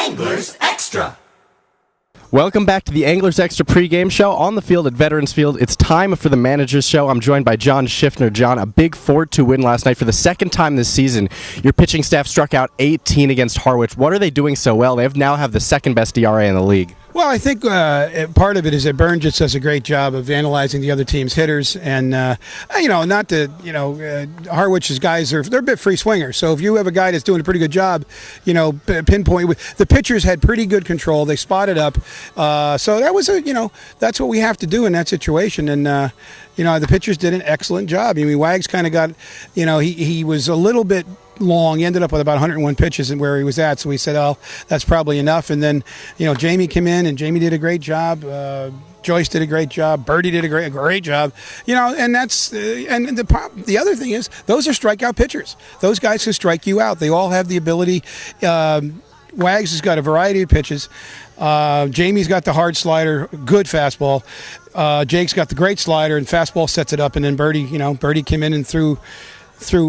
Anglers Extra. Welcome back to the Anglers Extra pregame show on the field at Veterans Field. It's time for the Manager's Show. I'm joined by John Schiffner. John, a big 4-2 win last night for the second time this season. Your pitching staff struck out 18 against Harwich. What are they doing so well? They now have the second best ERA in the league. Well, I think part of it is that Burn just does a great job of analyzing the other team's hitters, and Harwich's guys they're a bit free swingers. So if you have a guy that's doing a pretty good job, pinpoint the pitchers had pretty good control. They spotted up, so that was that's what we have to do in that situation, and the pitchers did an excellent job. I mean, Wags kind of got, he was a little bit long. He ended up with about 101 pitches and where he was at, so we said, oh, that's probably enough. And then Jamie came in, and Jamie did a great job. Joyce did a great job. Birdie did a great job. And that's and the other thing is those are strikeout pitchers. Those guys can strike you out. They all have the ability. Wags has got a variety of pitches. Jamie's got the hard slider, good fastball. Jake's got the great slider, and fastball sets it up. And then Birdie came in and threw.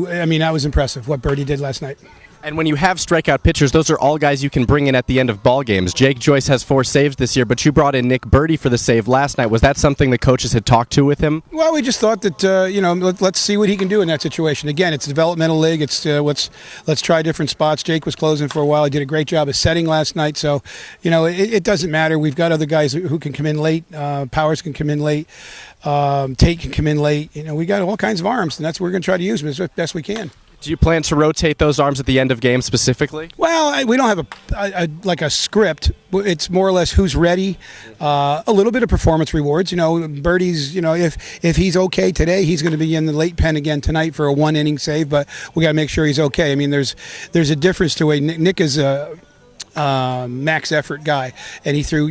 I mean, that was impressive what Birdie did last night. And when you have strikeout pitchers, those are all guys you can bring in at the end of ball games. Jake Joyce has 4 saves this year, but you brought in Nick Birdie for the save last night. Was that something the coaches had talked to with him? Well, we just thought that let's see what he can do in that situation. Again, it's a developmental league. It's let's try different spots. Jake was closing for a while. He did a great job of setting last night. So it doesn't matter. We've got other guys who can come in late. Powers can come in late. Tate can come in late. We got all kinds of arms, and that's what we're going to try to use them as best we can. Do you plan to rotate those arms at the end of games specifically? Well, we don't have a script. It's more or less who's ready. A little bit of performance rewards. Birdie's. If he's okay today, he's going to be in the late pen again tonight for a 1-inning save. But we got to make sure he's okay. I mean, there's a difference to a Nick is a max effort guy, and he threw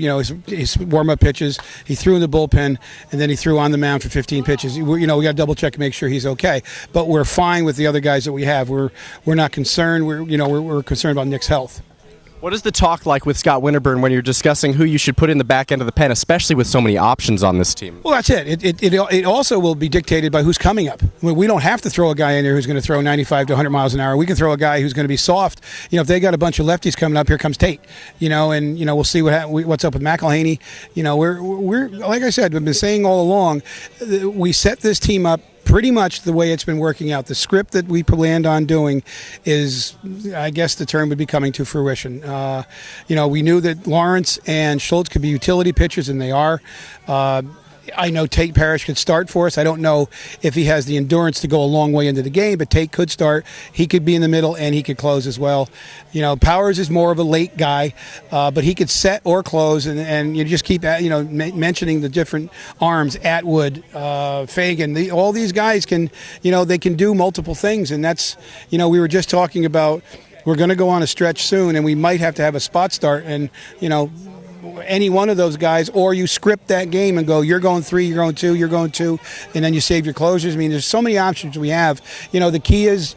his warm-up pitches, he threw in the bullpen, and then he threw on the mound for 15 pitches. We got to double check and make sure he's okay, but we're fine with the other guys that we have. We're not concerned. We're concerned about Nick's health. What is the talk like with Scott Winterburn when you're discussing who you should put in the back end of the pen, especially with so many options on this team? Well, that's it. It also will be dictated by who's coming up. I mean, we don't have to throw a guy in there who's going to throw 95 to 100 miles an hour. We can throw a guy who's going to be soft. If they got a bunch of lefties coming up, here comes Tate. And we'll see what's up with McElhaney. We're like I said, we've been saying all along, we set this team up pretty much the way it's been working out. The script that we planned on doing is, I guess the term would be coming to fruition. We knew that Lawrence and Schultz could be utility pitchers, and they are. I know Tate Parrish could start for us. I don't know if he has the endurance to go a long way into the game, but Tate could start. He could be in the middle, and he could close as well. Powers is more of a late guy, but he could set or close, and you just keep mentioning the different arms. Atwood, Fagan, all these guys can, they can do multiple things, and that's, we were just talking about we're going to go on a stretch soon, and we might have to have a spot start, and any one of those guys, or you script that game and go, you're going 3, you're going 2, you're going 2, and then you save your closers. I mean, there's so many options we have. The key is,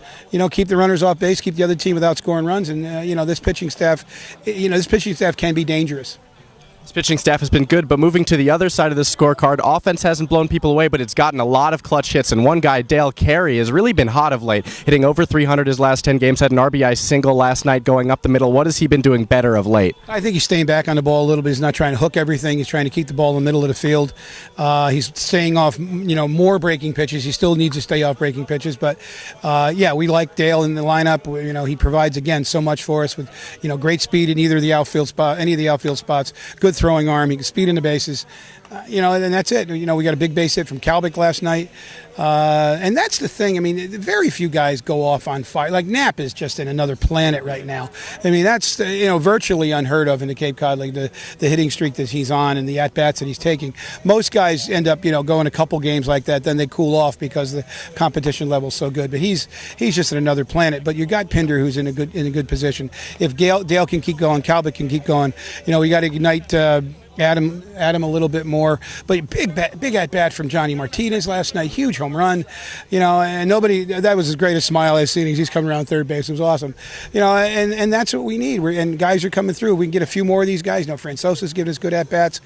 keep the runners off base, keep the other team without scoring runs, and this pitching staff can be dangerous. This pitching staff has been good, but moving to the other side of the scorecard, offense hasn't blown people away, but it's gotten a lot of clutch hits, and one guy, Dale Carey, has really been hot of late, hitting over 300 his last 10 games, had an RBI single last night going up the middle. What has he been doing better of late? I think he's staying back on the ball a little bit. He's not trying to hook everything. He's trying to keep the ball in the middle of the field. He's staying off, more breaking pitches. He still needs to stay off breaking pitches, but we like Dale in the lineup. He provides, again, so much for us with, great speed in any of the outfield spots, good throwing arm. He can speed in the bases, and that's it. We got a big base hit from Kalbick last night, and that's the thing. I mean, very few guys go off on fire. Like Knapp is just in another planet right now. I mean, that's virtually unheard of in the Cape Cod League. The hitting streak that he's on and the at bats that he's taking. Most guys end up going a couple games like that, then they cool off because the competition level's so good. But he's just in another planet. But you got Pinder, who's in a good position. If Dale can keep going, Kalbick can keep going. We got to ignite. Adam a little bit more, but big at bat from Johnny Martinez last night, huge home run, and that was his greatest smile I've seen. He's coming around third base. It was awesome, and that's what we need. And guys are coming through. We can get a few more of these guys. Francosa's giving us good at bats.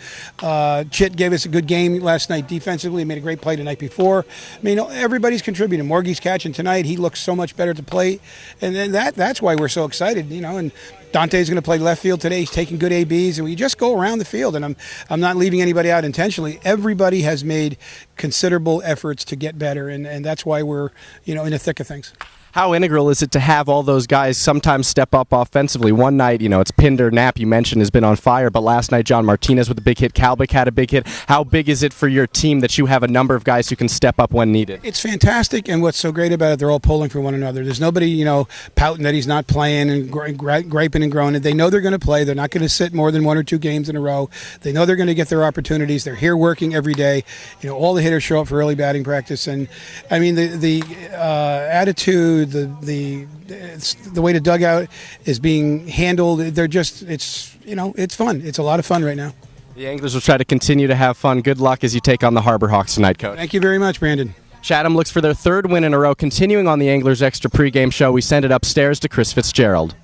Chit gave us a good game last night defensively. He made a great play the night before. I mean, everybody's contributing. Morgie's catching tonight. He looks so much better at the plate, and then that's why we're so excited. And Dante's going to play left field today. He's taking good ABs, and we just go around the field. And I'm not leaving anybody out intentionally. Everybody has made considerable efforts to get better, and that's why we're in the thick of things. How integral is it to have all those guys sometimes step up offensively? One night, it's Pinder, Knapp, you mentioned, has been on fire, but last night John Martinez with a big hit, Kalbick had a big hit. How big is it for your team that you have a number of guys who can step up when needed? It's fantastic, and what's so great about it, they're all pulling for one another. There's nobody, pouting that he's not playing and griping and groaning. They know they're going to play. They're not going to sit more than 1 or 2 games in a row. They know they're going to get their opportunities. They're here working every day. All the hitters show up for early batting practice, and I mean the attitude, the way the dugout is being handled, it's fun. It's a lot of fun right now. The Anglers will try to continue to have fun. Good luck as you take on the Harbor Hawks tonight, Coach. Thank you very much, Brandon. Chatham looks for their 3rd win in a row. Continuing on the Anglers Extra pregame show, we send it upstairs to Chris Fitzgerald.